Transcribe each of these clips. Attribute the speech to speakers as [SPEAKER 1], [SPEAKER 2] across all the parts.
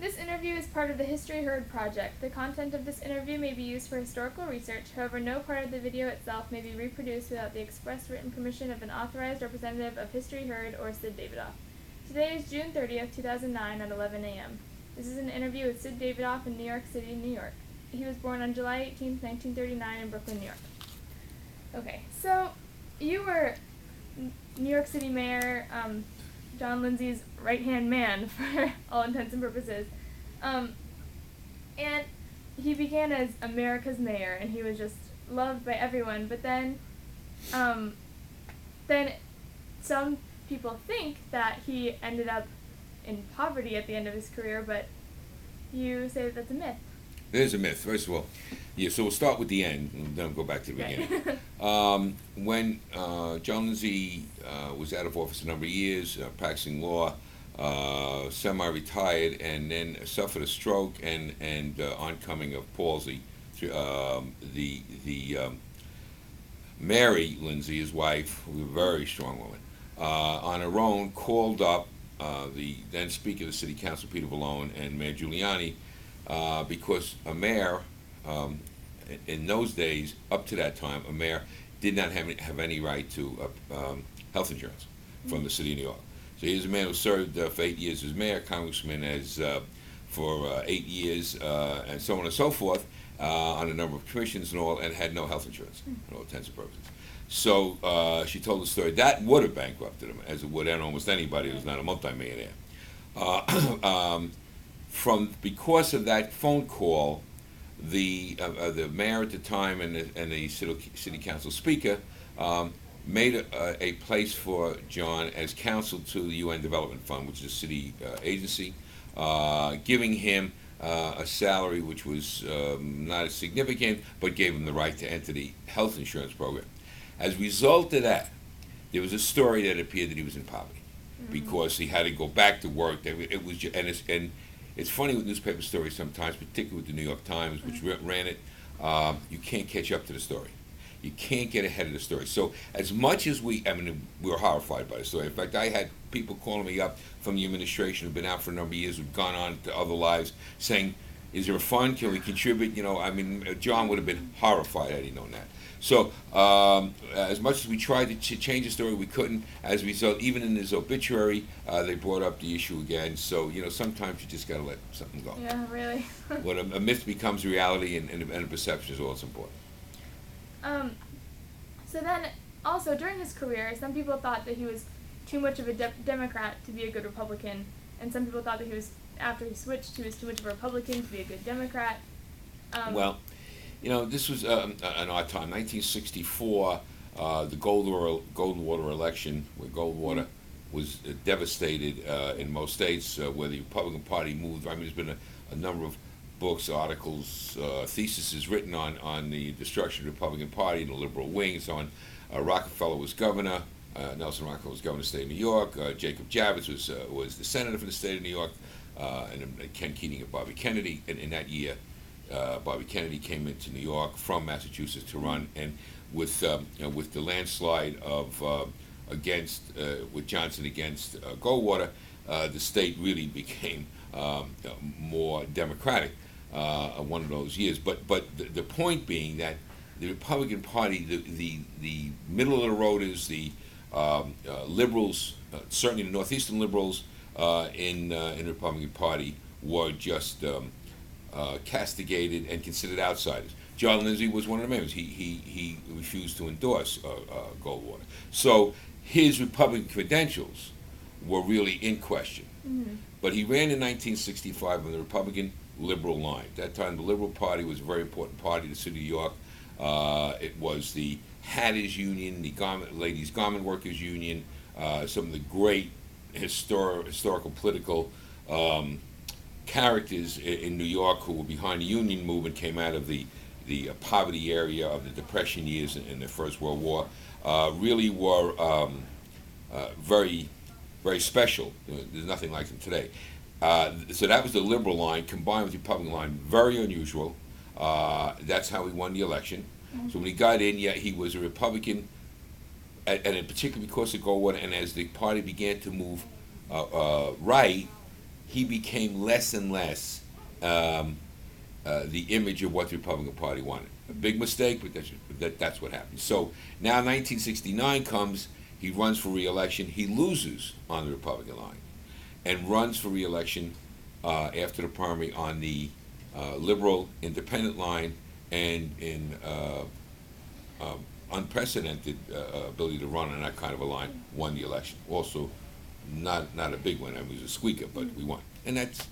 [SPEAKER 1] This interview is part of the History Heard project. The content of this interview may be used for historical research. However, no part of the video itself may be reproduced without the express written permission of an authorized representative of History Heard or Sid Davidoff. Today is June 30th, 2009 at 11 a.m. This is an interview with Sid Davidoff in New York City, New York. He was born on July 18th, 1939 in Brooklyn, New York. Okay, so you were New York City Mayor John Lindsay's right-hand man for all intents and purposes. And he began as America's mayor, and he was just loved by everyone. But then some people think that he ended up in poverty at the end of his career, but you say that that's a myth.
[SPEAKER 2] There's a myth, first of all. Yeah, so we'll start with the end, and then go back to the beginning. When John Lindsay was out of office a number of years, practicing law, semi-retired, and then suffered a stroke and oncoming of palsy. Mary Lindsay, his wife, who was a very strong woman, on her own called up the then Speaker of the City Council, Peter Vallone, and Mayor Giuliani, because a mayor, in those days, up to that time, a mayor did not have any right to health insurance from the city of New York. So here's a man who served for 8 years as mayor, congressman for 8 years, and so on and so forth, on a number of commissions and all, and had no health insurance, for all intents and purposes. So she told the story. That would have bankrupted him, as it would almost anybody who's not a multimillionaire. Because of that phone call, the mayor at the time and the city council speaker made a place for John as counsel to the UN Development Fund, which is a city agency, giving him a salary which was not as significant, but gave him the right to enter the health insurance program. As a result of that, there was a story that appeared that he was in poverty because he had to go back to work. It was and it's funny with newspaper stories sometimes, particularly with the New York Times, which ran it. You can't catch up to the story. You can't get ahead of the story. So as much as we were horrified by the story. In fact, I had people calling me up from the administration who've been out for a number of years, who've gone on to other lives, saying, "Is there a fund? Can we contribute?" John would have been horrified had he known that. So as much as we tried to change the story, we couldn't. As a result, even in his obituary, they brought up the issue again. So, sometimes you just got to let something go.
[SPEAKER 1] Yeah, really.
[SPEAKER 2] When a myth becomes reality and a perception is all that's important.
[SPEAKER 1] So then, also, during his career, some people thought that he was too much of a Democrat to be a good Republican, and some people thought that after he switched, he was too much of a Republican to be a good Democrat.
[SPEAKER 2] This was an odd time. 1964, the Goldwater election, where Goldwater was devastated in most states, where the Republican Party moved. There's been a number of books, articles, theses written on the destruction of the Republican Party and the liberal wing, and so on. Rockefeller was governor. Nelson Rockefeller was governor of the state of New York. Jacob Javits was the senator for the state of New York, and Ken Keating and Bobby Kennedy. And in that year, Bobby Kennedy came into New York from Massachusetts to run, and with the landslide with Johnson against Goldwater, the state really became more democratic one of those years. But the point being that the Republican Party, the middle of the roaders, the liberals, certainly the northeastern liberals in the Republican Party, were just castigated and considered outsiders. John Lindsay was one of the members. He refused to endorse Goldwater. So his Republican credentials were really in question. Mm-hmm. But he ran in 1965 on the Republican liberal line. At that time, the Liberal Party was a very important party to the city of New York. It was the Hatters Union, the Ladies Garment Workers Union, some of the great historical political characters in New York who were behind the union movement, came out of the poverty area of the Depression years in the First World War, really were very, very special. There's nothing like them today. So that was the liberal line combined with the Republican line. Very unusual. That's how he won the election. Mm-hmm. So when he got in, he was a Republican, and in particular because of Goldwater, and as the party began to move right, he became less and less the image of what the Republican Party wanted. A big mistake, but that's what happened. So now 1969 comes, he runs for re-election, he loses on the Republican line, and runs for re-election after the primary on the liberal independent line, and in unprecedented ability to run on that kind of a line, won the election. Also, not a big one. I mean, it was a squeaker, but we won. And that's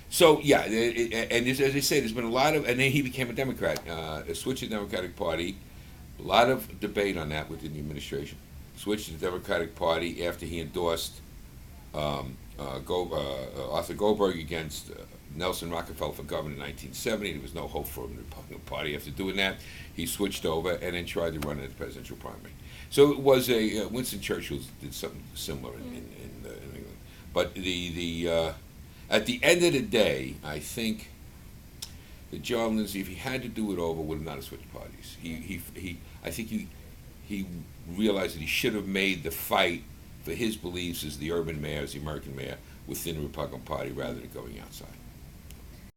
[SPEAKER 2] so yeah. And as I say, there's been a lot of, and then he became a Democrat, switched to the Democratic Party. A lot of debate on that within the administration. Switched to the Democratic Party after he endorsed Arthur Goldberg against Nelson Rockefeller for governor in 1970. There was no hope for him in the Republican Party. After doing that, he switched over and then tried to run in the presidential primary. So it was Winston Churchill did something similar in England. But at the end of the day, I think that John Lindsay, if he had to do it over, would have not have switched parties. I think he realized that he should have made the fight for his beliefs as the urban mayor, as the American mayor, within the Republican Party rather than going outside.